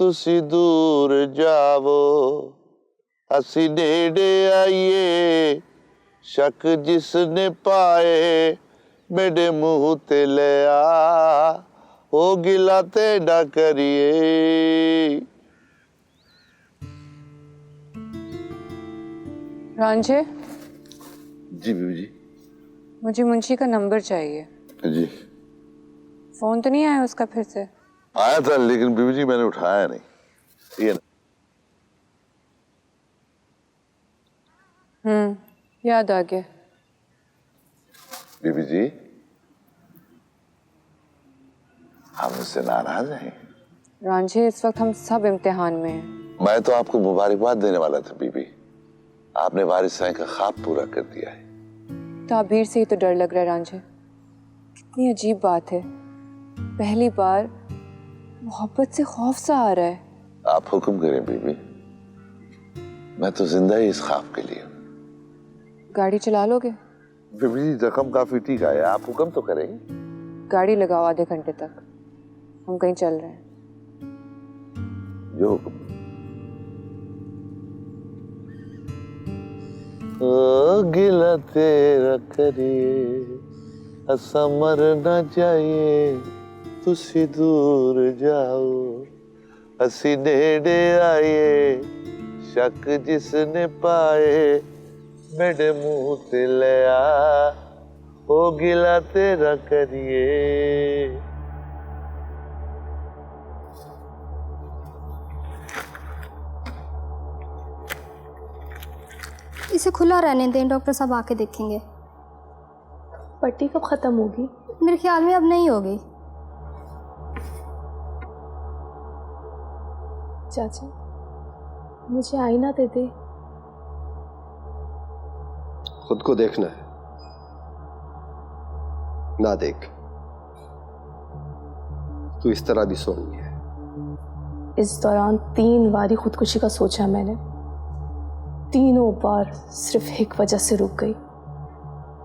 तुसी दूर जावो, असी नेड़े आइए, शक जिसने पाए मेरे मुंह ते ले आ, ओ गिला तेड़ा करिए। रांझे जी बीबी जी। मुझे मुंशी का नंबर चाहिए। जी। फोन तो नहीं आया उसका फिर से? आया था लेकिन बीबी जी मैंने उठाया नहीं। ये याद आ गया। बीबी जी आप मुझसे नाराज हैं? रांझे इस वक्त हम सब इम्तिहान में हैं। मैं तो आपको मुबारकबाद देने वाला था बीबी, आपने वारिस साईं का ख्वाब पूरा कर दिया है। ताबीर से ही तो डर लग रहा है रांझे। कितनी अजीब बात है, पहली बार मोहब्बत से खौफ सा आ रहा है। आप हुक्म करें बीबी, मैं तो जिंदा ही इस ख्वाब के लिए। गाड़ी चला लोगे? बीबी जी जख्म काफी ठीक है, आप हुक्म तो करें। गाड़ी लगाओ, आधे घंटे तक हम कहीं चल रहे हैं। जो हुक्म। ओ गिला तेरा करिए, असा मर ना जाइए, तुसी दूर जाओ, असी नेड़े आइए, शक जिसने पाए मेरे मुंह ते ले आ, ओ गिला तेरा करिए। इसे खुला रहने दें, डॉक्टर साहब आके देखेंगे। पट्टी कब ख़त्म होगी? मेरे ख्याल में अब नहीं होगी। चाचा मुझे आईना दे दे। खुद को देखना है, ना देख। तू इस तरह भी सोनी है। इस दौरान 3 बारी खुदकुशी का सोचा मैंने, तीनों बार सिर्फ एक वजह से रुक गई।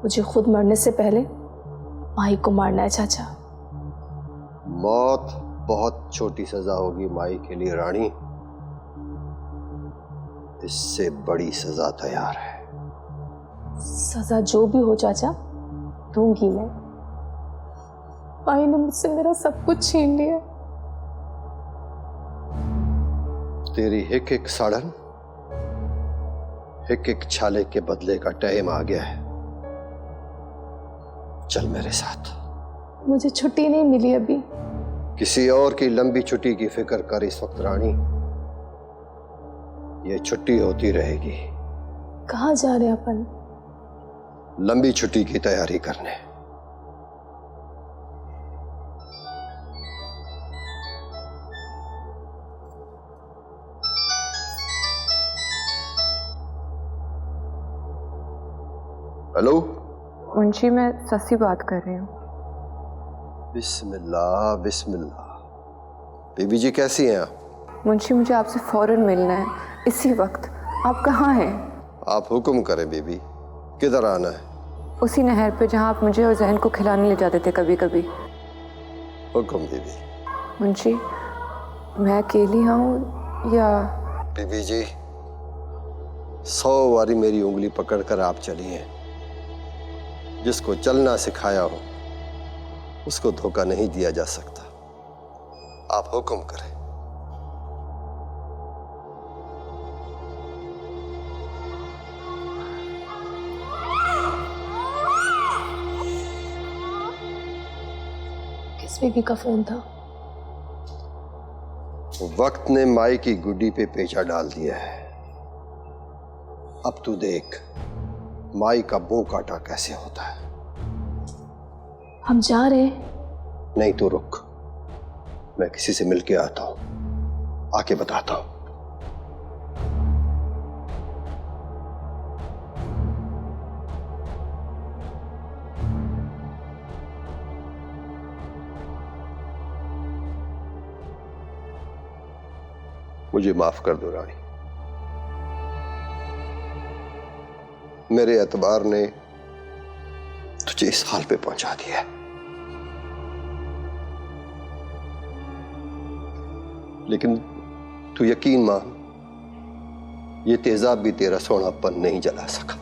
मुझे खुद मरने से पहले माई को मारना है चाचा। मौत बहुत छोटी सजा होगी माई के लिए रानी, इससे बड़ी सजा तैयार है। सजा जो भी हो चाचा दूंगी मैं। माई ने मुझसे मेरा सब कुछ छीन लिया। तेरी एक एक साड़न, एक एक छाले के बदले का टाइम आ गया है। चल मेरे साथ। मुझे छुट्टी नहीं मिली अभी। किसी और की लंबी छुट्टी की फिक्र कर इस वक्त रानी, ये छुट्टी होती रहेगी। कहाँ जा रहे हैं अपन? लंबी छुट्टी की तैयारी करने। हेलो मुंशी, मैं ससी बात कर रही हूँ। बिस्मिल्लाह बिस्मिल्लाह। बीबी जी कैसी हैं आप? मुंशी मुझे आपसे फौरन मिलना है, इसी वक्त। आप कहाँ हैं? आप हुक्म करें बीबी, किधर आना है? उसी नहर पे जहाँ आप मुझे और जहन को खिलाने ले जाते थे कभी कभी। हुक्म बीबी। मुंशी मैं अकेली हूँ या? बीबी जी 100 बारी मेरी उंगली पकड़कर आप चली हैं। जिसको चलना सिखाया हो उसको धोखा नहीं दिया जा सकता। आप हुक्म करें। किस बीबी का फोन था? वक्त ने माई की गुड्डी पे पेचा डाल दिया है। अब तू देख माई का बो काटा कैसे होता है। हम जा रहे हैं। नहीं तो रुक, मैं किसी से मिलके आता हूं, आके बताता हूं। मुझे माफ कर दो रानी, मेरे एतबार ने तुझे इस हाल पे पहुंचा दिया है। लेकिन तू यकीन मान, ये तेजाब भी तेरा सोनापन नहीं जला सका।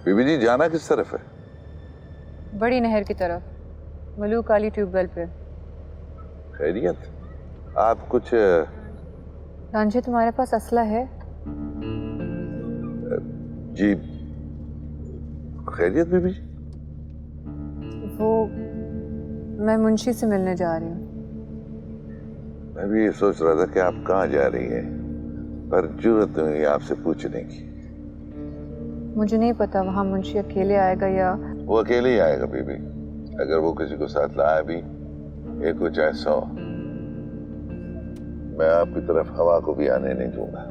बीबी जी जाना किस तरफ है? बड़ी नहर की तरफ, मलूक काली ट्यूबवेल पे। खैरियत? आप कुछ रांझे तुम्हारे पास असला है? जी खैरियत बीबी जी? वो मैं मुंशी से मिलने जा रही हूँ। मैं भी ये सोच रहा था कि आप कहाँ जा रही हैं, पर जरूरत नहीं आपसे पूछने की। मुझे नहीं पता वहाँ मुंशी अकेले आएगा या... वो अकेले ही आएगा बीबी। अगर वो किसी को साथ लाया भी, एक हो चाहे 100, मैं आपकी तरफ हवा को भी आने नहीं दूंगा।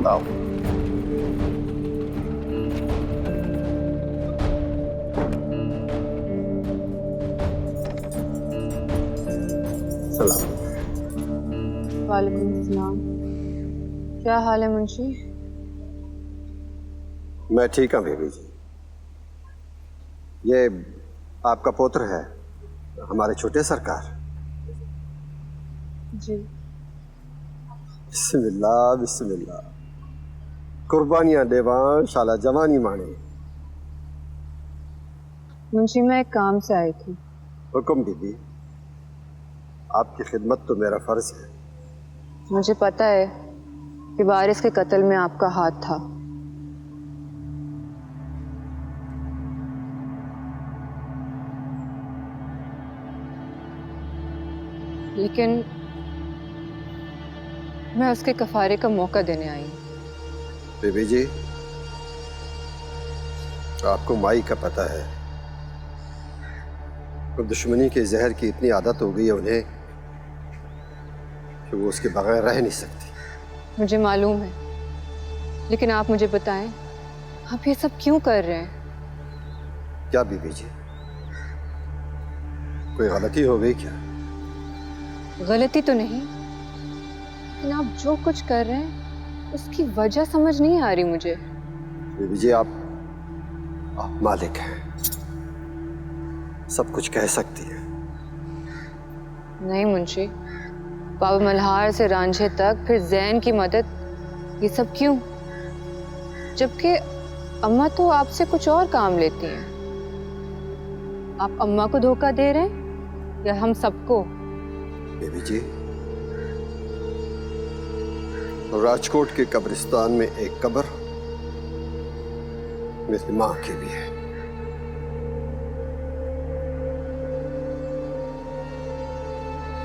Now. सलाम। वालेकुम सलाम। क्या हाल है मुंशी? मैं ठीक हूँ बेबी जी। ये आपका पुत्र है, हमारे छोटे सरकार। जी। बिस्मिल्लाह बिस्मिल्लाह। कुर्बानियां देवा शाला जवानी माने। मुंशी मैं एक काम से आई थी। हुक्म बीबी, आपकी खिदमत तो मेरा फर्ज है। मुझे पता है कि वारिस के कत्ल में आपका हाथ था, लेकिन मैं उसके कफारे का मौका देने आई हूँ। बीबी जी, आपको माई का पता है, तो दुश्मनी के जहर की इतनी आदत हो गई है उन्हें कि वो उसके बगैर रह नहीं सकती। मुझे मालूम है, लेकिन आप मुझे बताएं, आप ये सब क्यों कर रहे हैं? क्या बीबी जी, कोई गलती हो गई क्या? गलती तो नहीं, लेकिन आप जो कुछ कर रहे हैं उसकी वजह समझ नहीं आ रही मुझे। बीबी जी, आप मालिक हैं, सब कुछ कह सकती है। नहीं मुंशी, बाबा मल्हार से रांझे तक, फिर जैन की मदद, ये सब क्यों? जबकि अम्मा तो आपसे कुछ और काम लेती हैं। आप अम्मा को धोखा दे रहे हैं या हम सबको? बीबी जी, राजकोट के कब्रिस्तान में एक कब्र मेरी मां की भी है।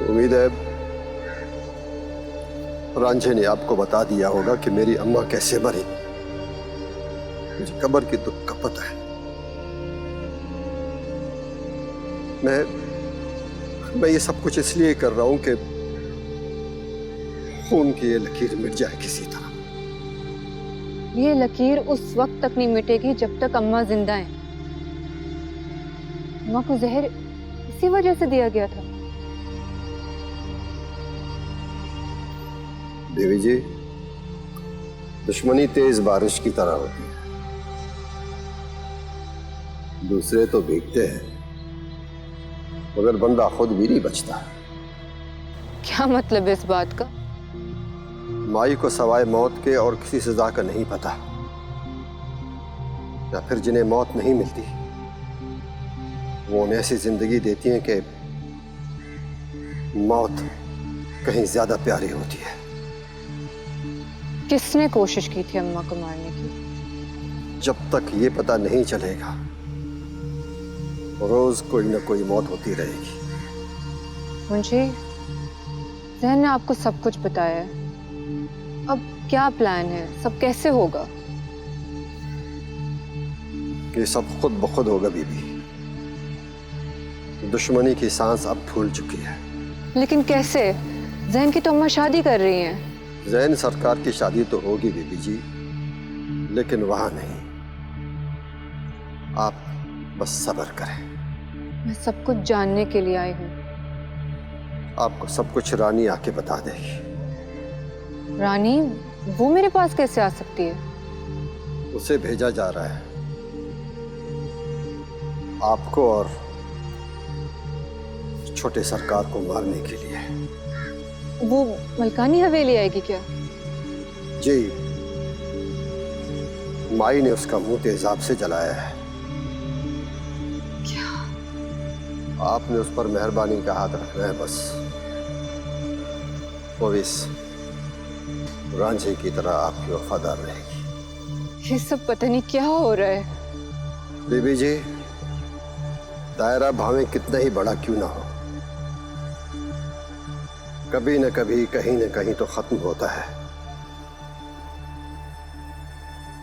उम्मीद है रांझे ने आपको बता दिया होगा कि मेरी अम्मा कैसे मरी। मुझे कब्र की दुख का पता है। मैं ये सब कुछ इसलिए कर रहा हूं कि खून की ये लकीर मिट जाए किसी तरह। ये लकीर उस वक्त तक नहीं मिटेगी जब तक अम्मा जिंदा हैं। अम्मा को जहर इसी वजह से दिया गया था। देवी जी, दुश्मनी तेज बारिश की तरह होती है, दूसरे तो भीगते हैं मगर बंदा खुद भी नहीं बचता। क्या मतलब है इस बात का? माई को सवाए मौत के और किसी सजा का नहीं पता, या फिर जिन्हें मौत नहीं मिलती वो उन्हें ऐसी जिंदगी देती हैं कि मौत कहीं ज्यादा प्यारी होती है। किसने कोशिश की थी अम्मा को मारने की? जब तक ये पता नहीं चलेगा रोज कोई ना कोई मौत होती रहेगी। मुंशी, जहन ने आपको सब कुछ बताया है, अब क्या प्लान है? सब कैसे होगा? ये सब खुद ब खुद होगा बीबी। दुश्मनी की सांस अब फूल चुकी है। लेकिन कैसे? जहन की तो अम्मा शादी कर रही हैं। जैन सरकार की शादी तो होगी बीबी जी, लेकिन वहां नहीं। आप बस सब्र करें। मैं सब कुछ जानने के लिए आई हूँ। आपको सब कुछ रानी आके बता देगी। रानी? वो मेरे पास कैसे आ सकती है? उसे भेजा जा रहा है आपको और छोटे सरकार को मारने के लिए। वो मलकानी हवेली आएगी क्या? जी, माई ने उसका मुंह तेजाब से जलाया है। क्या? आपने उस पर मेहरबानी का हाथ रखना है बस। वो इस रांझे की तरह आपकी वफादार रहेगी। ये सब पता नहीं क्या हो रहा है। बीबी जी, दायरा भावे कितना ही बड़ा क्यों ना हो, कभी न कभी कहीं न कहीं तो खत्म होता है।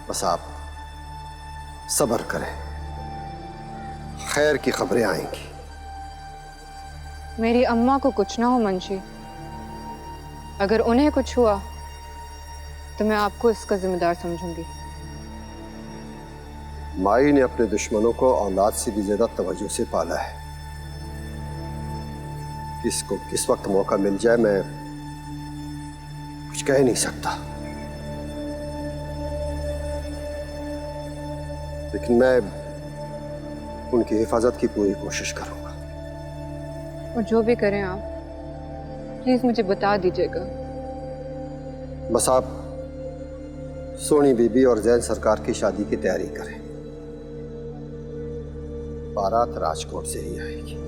बस आप सब्र करें, खैर की खबरें आएंगी। मेरी अम्मा को कुछ ना हो मुंशी, अगर उन्हें कुछ हुआ तो मैं आपको इसका जिम्मेदार समझूंगी। माई ने अपने दुश्मनों को औलाद से भी ज्यादा तवज्जो से पाला है। किसको किस वक्त मौका मिल जाए मैं कुछ कह नहीं सकता, लेकिन मैं उनकी हिफाजत की पूरी कोशिश करूंगा। और जो भी करें आप, प्लीज मुझे बता दीजिएगा। बस आप सोनी बीबी और जैन सरकार की शादी की तैयारी करें। बारात राजकोट से ही आएगी।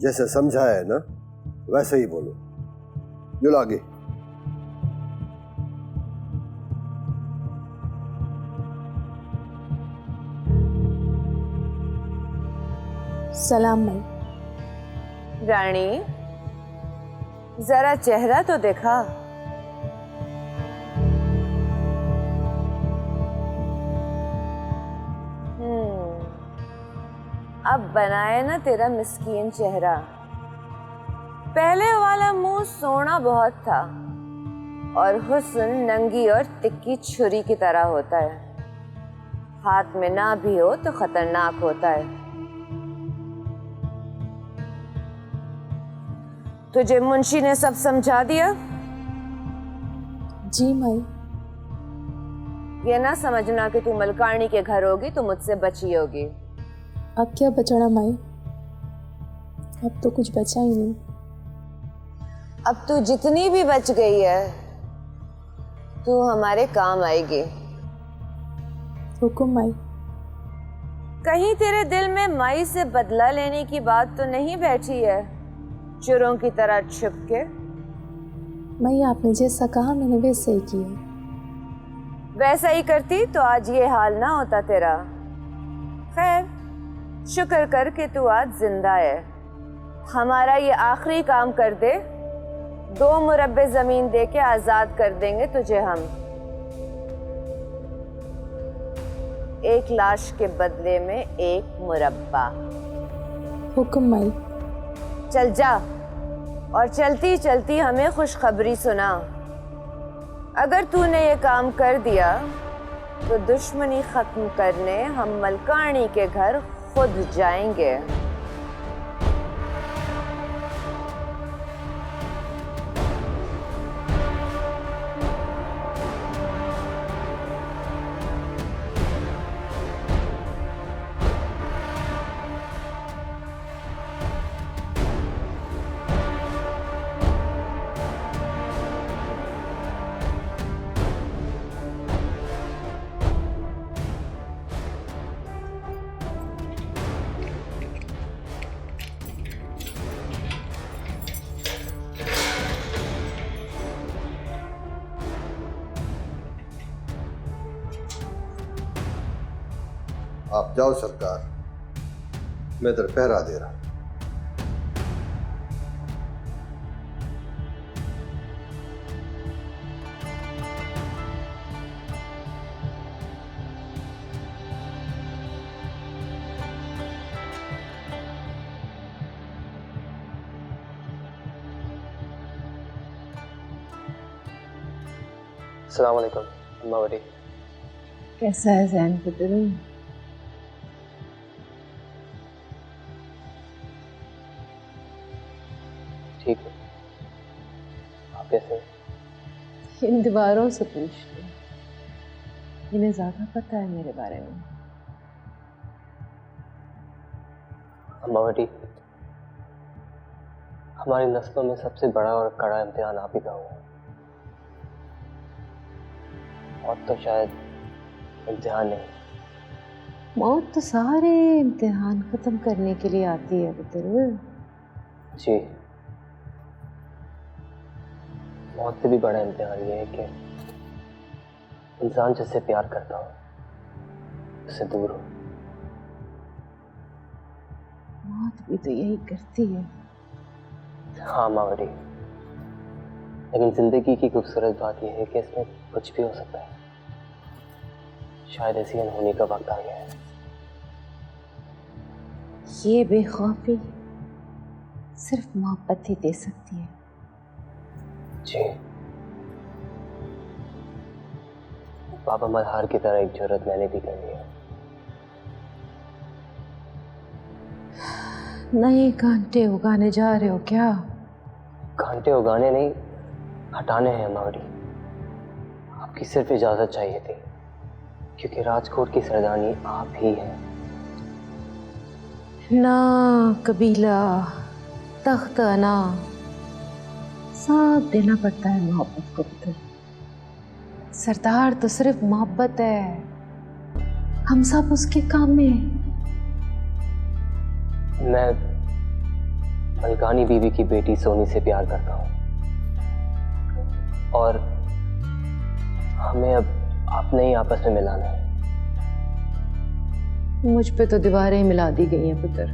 जैसे समझा है ना वैसे ही बोलो। जो आगे। सलाम माई। रानी, जरा चेहरा तो देखा। अब बनाए ना तेरा मिस्कीन चेहरा। पहले वाला मुंह सोना बहुत था और हुस्न नंगी और तिक्की छुरी की तरह होता है। हाथ में ना भी हो तो खतरनाक होता है। तुझे मुंशी ने सब समझा दिया? जी माई। ये ना समझना कि तू मलकानी के घर होगी तो मुझसे बची होगी। अब क्या बचना माई, अब तो कुछ बचा ही नहीं। अब तू जितनी भी बच गई है तू हमारे काम आएगी। हुकुम माई। कहीं तेरे दिल में माई से बदला लेने की बात तो नहीं बैठी है, चोरों की तरह छुप के? माई आपने जैसा कहा मैंने वैसे ही किया। वैसा ही करती तो आज ये हाल ना होता तेरा। खैर, शुक्र कर कि तू आज जिंदा है। हमारा ये आखिरी काम कर दे, 2 मुरब्बे जमीन दे के आजाद कर देंगे तुझे हम। 1 लाश के बदले में 1 मुरब्बा। हुक्म माई। चल जा और चलती चलती हमें खुशखबरी सुना। अगर तूने ये काम कर दिया तो दुश्मनी खत्म करने हम मलकानी के घर खुद जाएंगे। आप जाओ सरकार, मैं इधर पहरा दे रहा हूं। अस्सलाम वालेकुम अम्मा बड़ी। कैसा है जैन पुत्र? ठीक है, आप कैसे हैं? इन दीवारों से पूछ लो, इन्हें ज्यादा पता है मेरे बारे में। अम्मा बड़ी, हमारी नस्लों में सबसे बड़ा और कड़ा इम्तिहान आप ही का हुआ है। और तो शायद इम्तिहान नहीं, मौत तो सारे इम्तिहान खत्म करने के लिए आती है पुत्र। जी, मौत से भी बड़ा इम्तिहान ये है कि इंसान जिससे प्यार करता हो उससे दूर हो। मौत भी तो यही करती है। हाँ अम्मा बड़ी, लेकिन जिंदगी की खूबसूरत बात यह है कि इसमें कुछ भी हो सकता है। शायद ऐसी अनहोनी का वक्त आ गया है। ये बेखौफी सिर्फ मोहब्बत ही दे सकती है। जी, बाबा मल्हार की तरह एक जरूरत मैंने भी कर लिया। नए कांटे उगाने जा रहे हो क्या? कांटे उगाने नहीं, हटाने हैं अम्मा बड़ी। आपकी सिर्फ इजाजत चाहिए थी, क्योंकि राजकोट की सरदारनी आप ही हैं। ना कबीला, तख्त ना, सब देना पड़ता है मोहब्बत को पुत्र। सरदार तो सिर्फ मोहब्बत है, हम सब उसके काम में हैं। मैं मलकानी बीवी की बेटी सोनी से प्यार करता हूँ और हमें अब आपने ही आपस में मिलाना है। मुझ पे तो दीवारें मिला दी गई हैं पुत्र,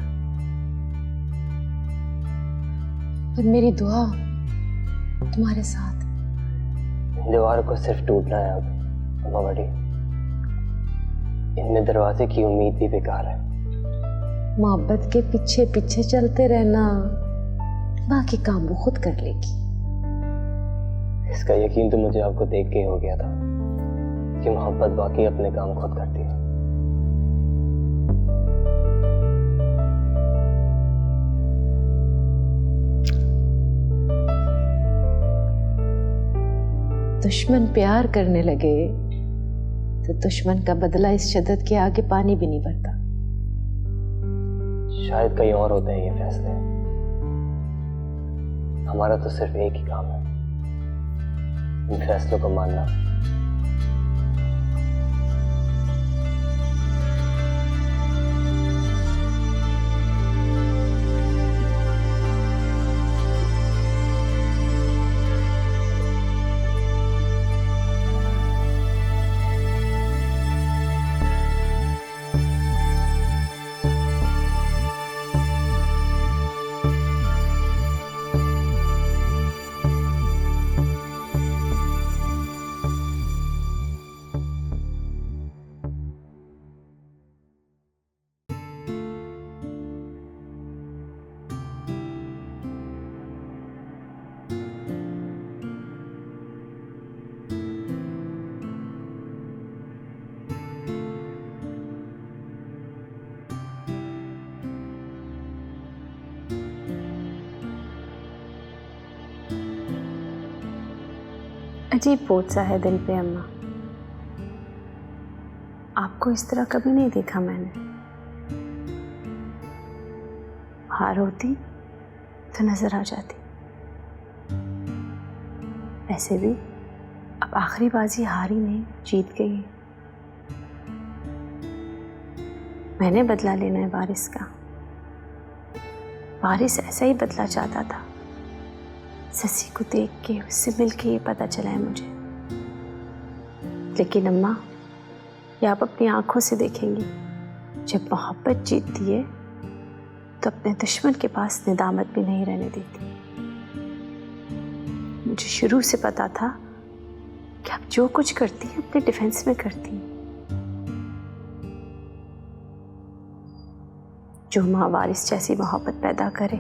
पर मेरी दुआ तुम्हारे साथ। दीवार को सिर्फ टूटना है अब अम्मा बड़ी, इनमें दरवाजे की उम्मीद भी बेकार है। मोहब्बत के पीछे पीछे चलते रहना, बाकी काम वो खुद कर लेगी। इसका यकीन तो मुझे आपको देख के हो गया था कि मोहब्बत बाकी अपने काम खुद करती है। दुश्मन प्यार करने लगे तो दुश्मन का बदला इस शिद्दत के आगे पानी भी नहीं भरता। शायद कहीं और होते हैं ये फैसले, हमारा तो सिर्फ एक ही काम है, इन फैसलों को मानना। अजीब बोझ सा है दिल पे अम्मा। आपको इस तरह कभी नहीं देखा मैंने। हार होती तो नजर आ जाती। ऐसे भी अब आखिरी बाजी हारी नहीं, जीत गई। मैंने बदला लेना है वारिस का। वारिस ऐसा ही बदला चाहता था। ससी को देख के, उससे मिलके ये पता चला है मुझे। लेकिन अम्मा, ये आप अपनी आंखों से देखेंगी, जब मोहब्बत जीतती है तो अपने दुश्मन के पास निदामत भी नहीं रहने देती। मुझे शुरू से पता था कि आप जो कुछ करती हैं अपने डिफेंस में करती हैं। जो माँ वारिस जैसी मोहब्बत पैदा करे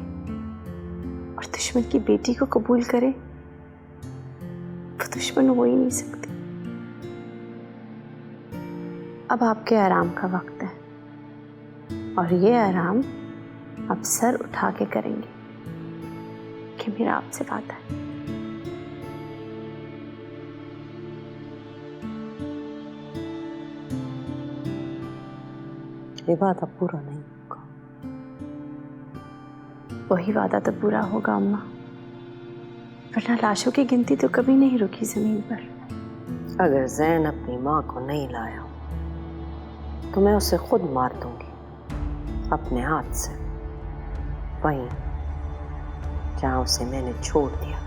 और दुश्मन की बेटी को कबूल करे, वो दुश्मन हो ही नहीं सकती। अब आपके आराम का वक्त है और ये आराम आप सर उठा के करेंगे कि मेरा आपसे बात है। ये वादा पूरा नहीं होगा। वही वादा तो पूरा होगा अम्मा, वरना लाशों की गिनती तो कभी नहीं रुकी जमीन पर। अगर जैन अपनी माँ को नहीं लाया तो मैं उसे खुद मार दूंगी अपने हाथ से, वहीं जहां उसे मैंने छोड़ दिया।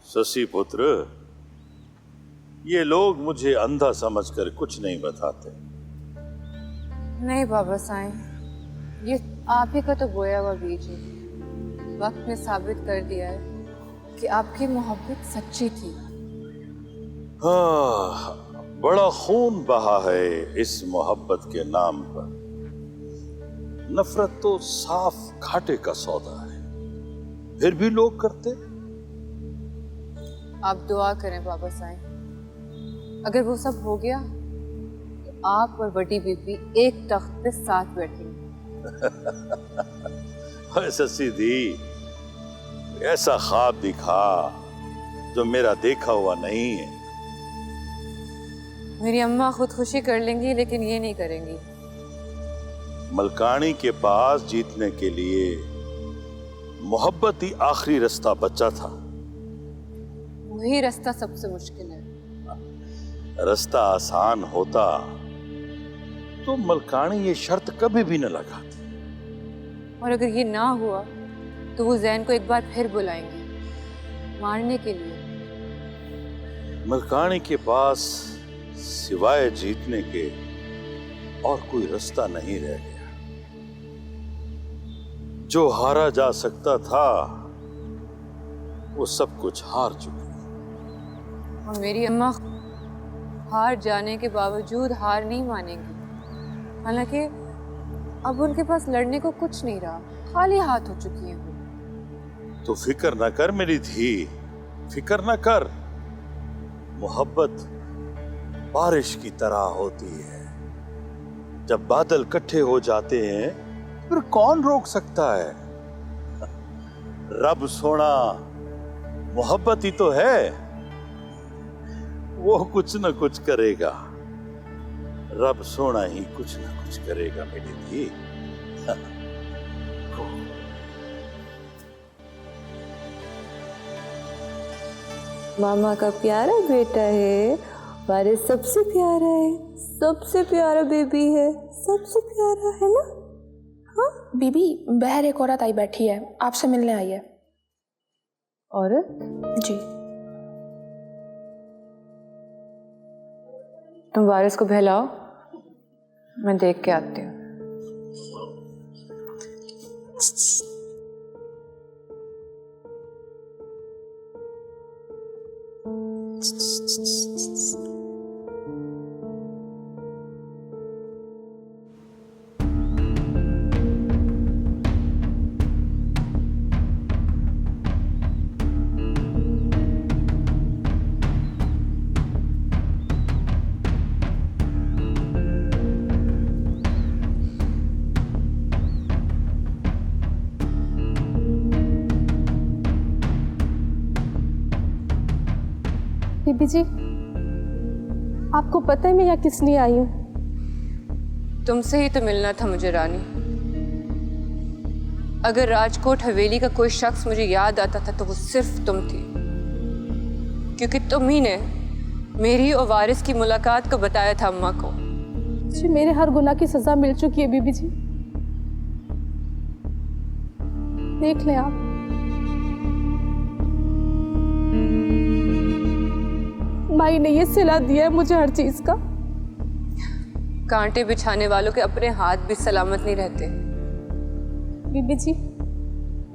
शशि पुत्र, ये लोग मुझे अंधा समझकर कुछ नहीं बताते। नहीं बाबा साईं, ये आप ही का तो बोया हुआ बीज है। वक्त ने साबित कर दिया है कि आपकी मोहब्बत सच्ची थी। हाँ, बड़ा खून बहा है इस मोहब्बत के नाम पर। नफरत तो साफ घाटे का सौदा है, फिर भी लोग करते। आप दुआ करें बाबा साईं, अगर वो सब हो गया तो आप और बड़ी बीबी एक तख्त पे साथ बैठेंगे। शशि दी, ऐसा ख्वाब दिखा जो मेरा देखा हुआ नहीं है। मेरी अम्मा खुदकुशी कर लेंगी लेकिन ये नहीं करेंगी। मलकानी के पास जीतने के लिए मोहब्बत ही आखिरी रास्ता बचा था। वही रास्ता सबसे मुश्किल है। रास्ता आसान होता तो मलकानी ये शर्त कभी भी न लगाती। और अगर ये ना हुआ तो वो जैन को एक बार फिर बुलाएंगी मारने के लिए। मलकानी के पास सिवाय जीतने के और कोई रास्ता नहीं रह गया। जो हारा जा सकता था वो सब कुछ हार चुकी। और मेरी अम्मा हार जाने के बावजूद हार नहीं मानेंगी। हालांकि अब उनके पास लड़ने को कुछ नहीं रहा, खाली हाथ हो चुकी हैं वो। तो फिक्र न कर मेरी धी, फिक्र न कर। मोहब्बत बारिश की तरह होती है। जब बादल इकट्ठे हो जाते हैं फिर कौन रोक सकता है। रब सोना मोहब्बत ही तो है, वो कुछ न कुछ करेगा। रब सोना ही कुछ न कुछ करेगा मेरी धी। मामा का प्यारा बेटा है, वारिस सबसे प्यारा है, सबसे प्यारा बेबी है, सबसे प्यारा है ना। हाँ बीबी, बाहर एक औरत आई बैठी है, आपसे मिलने आई है। औरत? जी। तुम वारिस को बहलाओ, मैं देख के आती हूँ। बीबी जी, आपको पता है मैं यहाँ किस लिए आई हूँ? तुमसे ही तो मिलना था मुझे रानी। अगर राजकोट हवेली का कोई शख्स मुझे याद आता था तो वो सिर्फ तुम थी, क्योंकि तुम ही ने मेरी और वारिस की मुलाकात को बताया था अम्मा को। जी, मेरे हर गुनाह की सजा मिल चुकी है बीबी जी, देख लें आप। माई ने ये सिला दिया है मुझे हर चीज का। कांटे बिछाने वालों के अपने हाथ भी सलामत नहीं रहते। बीबी जी,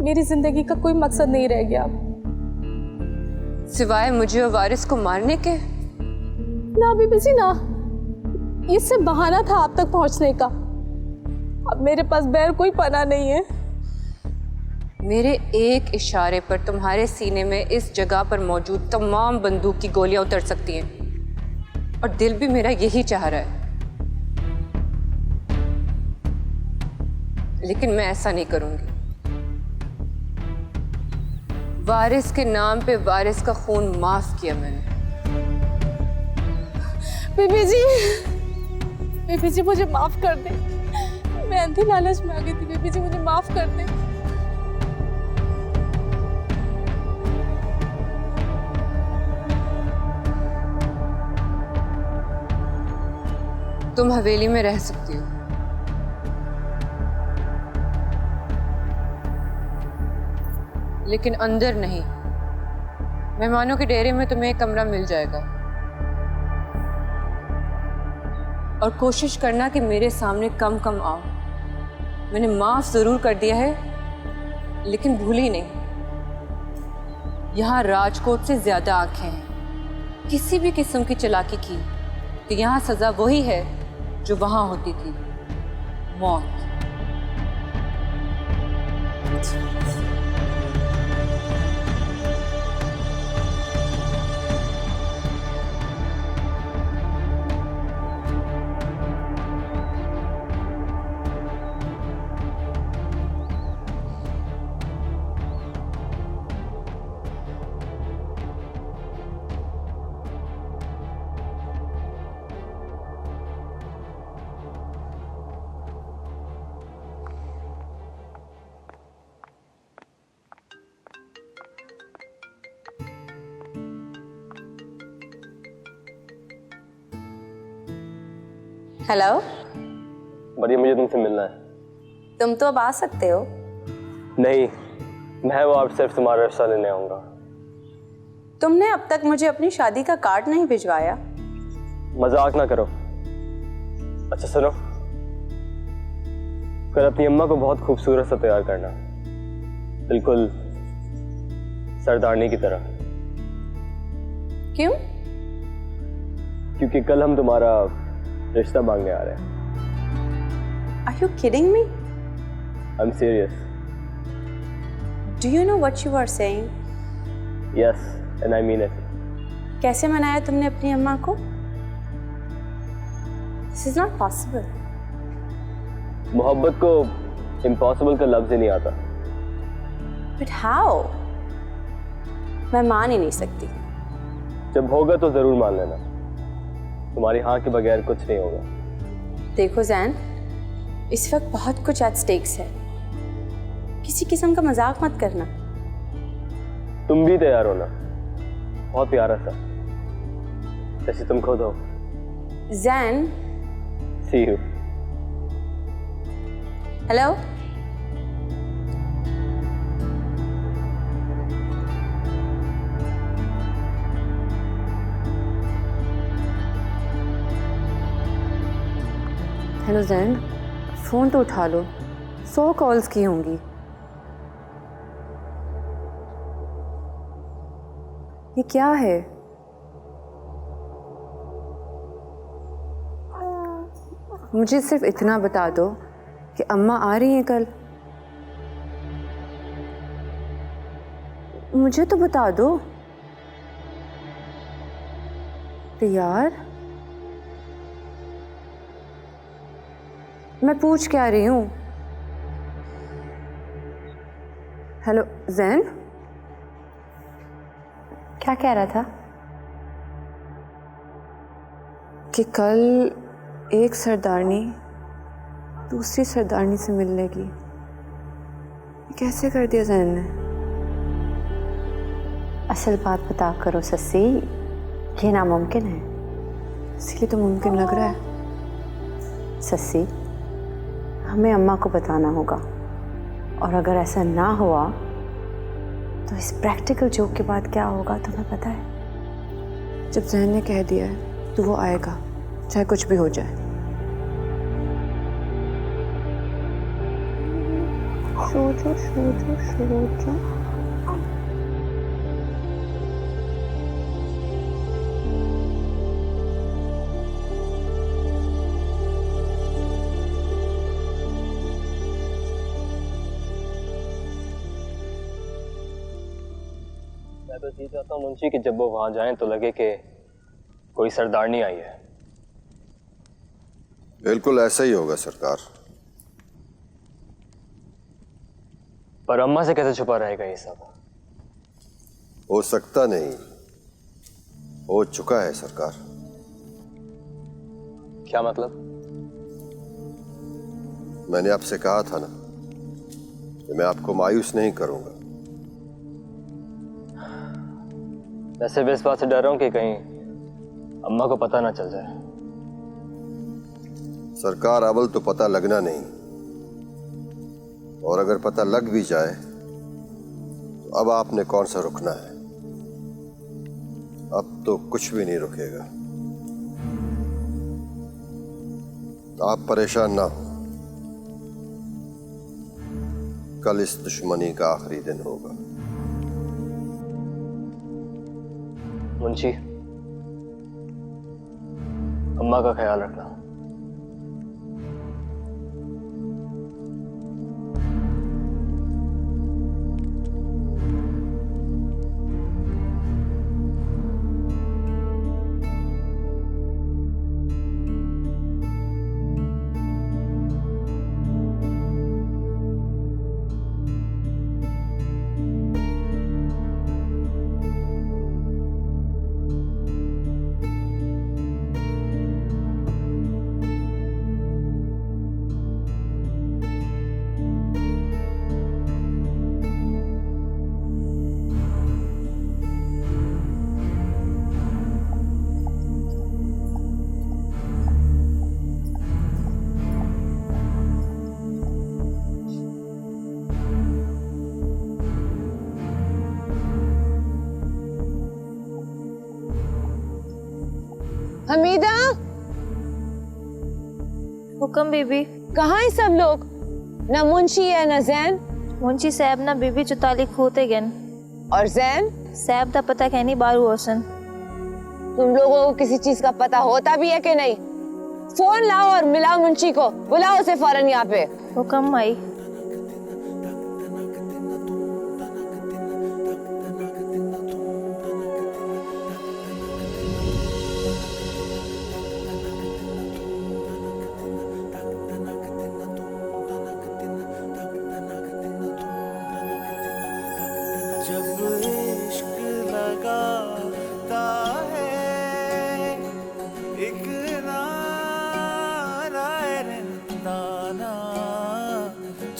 मेरी जिंदगी का कोई मकसद नहीं रह गया अब, सिवाय मुझे और वारिस को मारने के। ना बीबी जी ना, ये सिर्फ बहाना था आप तक पहुंचने का। अब मेरे पास बैर कोई पना नहीं है। मेरे एक इशारे पर तुम्हारे सीने में इस जगह पर मौजूद तमाम बंदूक की गोलियां उतर सकती हैं, और दिल भी मेरा यही चाह रहा है, लेकिन मैं ऐसा नहीं करूंगी। वारिस के नाम पे वारिस का खून माफ किया मैंने। बीबी जी मुझे माफ कर दे। मैं अंधी लालच में आ गई थी बीबी जी, मुझे माफ कर दे। तुम हवेली में रह सकती हो, लेकिन अंदर नहीं। मेहमानों के डेरे में तुम्हें एक कमरा मिल जाएगा, और कोशिश करना कि मेरे सामने कम कम आओ। मैंने माफ जरूर कर दिया है, लेकिन भूली नहीं। यहाँ राजकोट से ज्यादा आंखें हैं। किसी भी किस्म की चालाकी की तो यहाँ सजा वही है जो वहां होती थी, मौत। हेलो। बढ़िया, मुझे तुमसे मिलना है। तुम तो अब आ सकते हो। नहीं, मैं वो आप सिर्फ तुम्हारा रिश्ता लेने आऊंगा। तुमने अब तक मुझे अपनी शादी का कार्ड नहीं भिजवाया। मजाक ना करो। अच्छा सुनो, कल अपनी अम्मा को बहुत खूबसूरत सा तैयार करना, बिल्कुल सरदारनी की तरह। क्यों? क्योंकि कल हम तुम्हारा रिश्ता मांगने आ रहे हैं। Are you kidding me? I'm serious. Do you know what you are saying? Yes, and I mean it. कैसे मनाया तुमने अपनी अम्मा को? This is not possible. मोहब्बत को impossible का लफ्ज ही नहीं आता। But how? मैं मान ही नहीं सकती। जब होगा तो जरूर मान लेना। तुम्हारी हाँ के बगैर कुछ नहीं होगा। देखो जैन, इस वक्त बहुत कुछ एट स्टेक्स है। किसी किस्म का मजाक मत करना। तुम भी तैयार होना, बहुत प्यारा सा, जैसे तुम खुद हो। Jain. See you. Hello. Hello Jain, phone तो उठा लो, 100 कॉल्स की होंगी। ये क्या है? मुझे सिर्फ इतना बता दो कि अम्मा आ रही हैं कल। मुझे तो बता दो। तो यार, मैं पूछ क्या रही हूँ? हेलो जैन, क्या कह रहा था? कि कल एक सरदारनी दूसरी सरदारनी से मिल लेगी। कैसे कर दिया जैन ने? असल बात बता करो सस्सी, ये नामुमकिन है। इसलिए तो मुमकिन लग रहा है। सस्सी, हमें अम्मा को बताना होगा, और अगर ऐसा ना हुआ तो इस प्रैक्टिकल जोक के बाद क्या होगा तुम्हें पता है? जब जैन ने कह दिया है तो वो आएगा, चाहे कुछ भी हो जाए। सोचो सोचो सोचो। मैं तो ये चाहता हूँ मुंशी कि जब वो वहां जाएं तो लगे कि कोई सरदारनी आई है। बिल्कुल ऐसा ही होगा सरकार। पर अम्मा से कैसे छुपा रहेगा ये सब? हो सकता नहीं, हो चुका है सरकार। क्या मतलब? मैंने आपसे कहा था ना कि मैं आपको मायूस नहीं करूंगा। वैसे भी इस बात से डर रहा हूं कि कहीं अम्मा को पता ना चल जाए। सरकार, अव्वल तो पता लगना नहीं, और अगर पता लग भी जाए तो अब आपने कौन सा रुकना है? अब तो कुछ भी नहीं रुकेगा। तो आप परेशान ना हो, कल इस दुश्मनी का आखिरी दिन होगा। मुंशी, अम्मा का ख्याल रखना। हमीदा, हुक्म बीबी। कहाँ है सब लोग? ना मुंशी है ना जैन। मुंशी साहब ना बीबी चुताली खोते गन। और जैन साहब का पता कहनी बारू होसन। तुम लोगों को किसी चीज का पता होता भी है कि नहीं? फोन लाओ और मिलाओ मुंशी को, बुलाओ उसे फौरन यहाँ पे। हुक्म आई।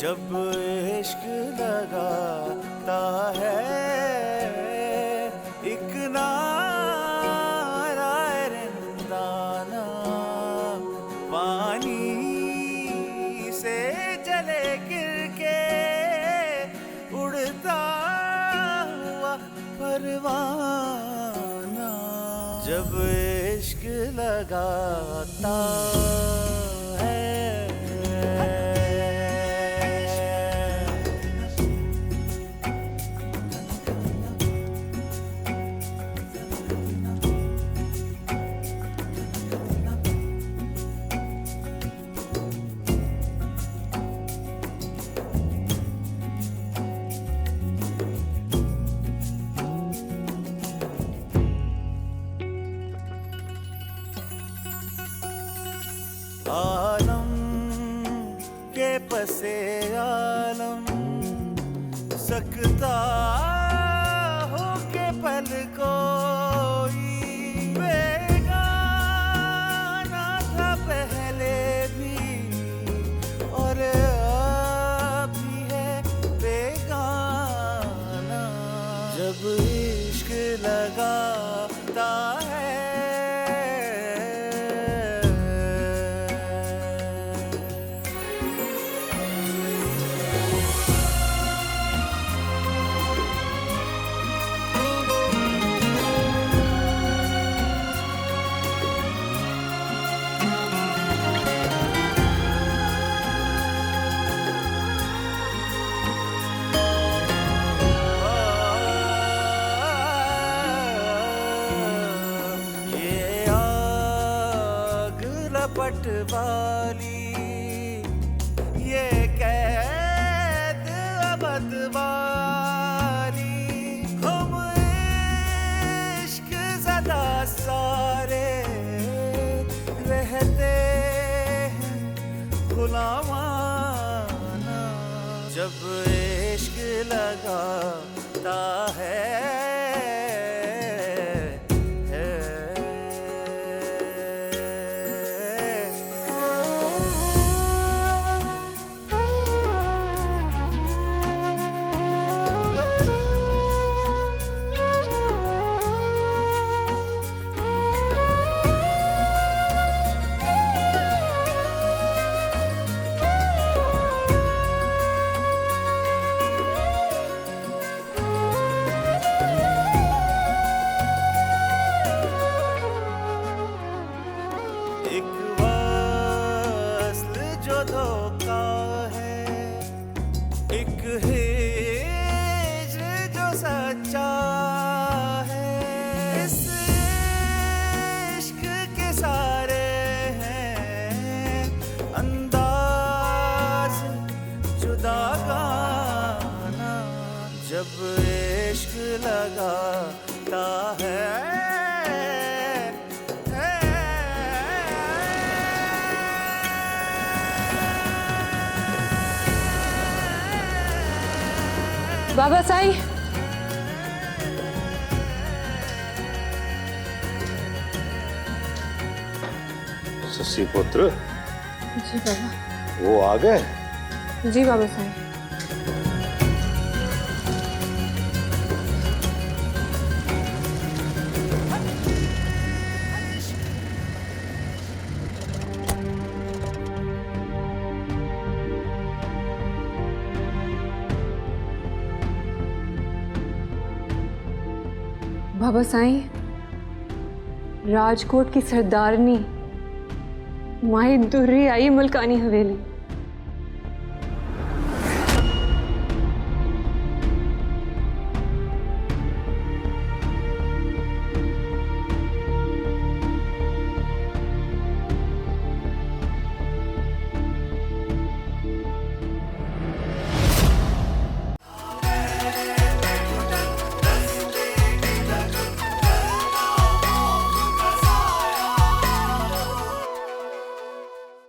जब इश्क लगाता है एक नारा रंदाना, पानी से जले गिर के उड़ता हुआ परवाना, जब इश्क लगाता आलम के पसे आलम सकता हो के पल कोई बेगाना पटवाली, ये कैद अबद वाली। हम इश्क ज़दा सारे रहते हैं गुलामाना, जब इश्क लगाता है। एक वस्ल जो धोखा है, एक हिज्र जो सच्चा है, इस इश्क के सारे हैं अंदाज जुदा गाना, जब इश्क लगाता है। बाबा साईं, शशि पुत्र, जी बाबा। वो आ गए? जी बाबा साईं। बाबा साईं, राजकोट की सरदारनी माही दुर्री आई मुल्कानी हवेली।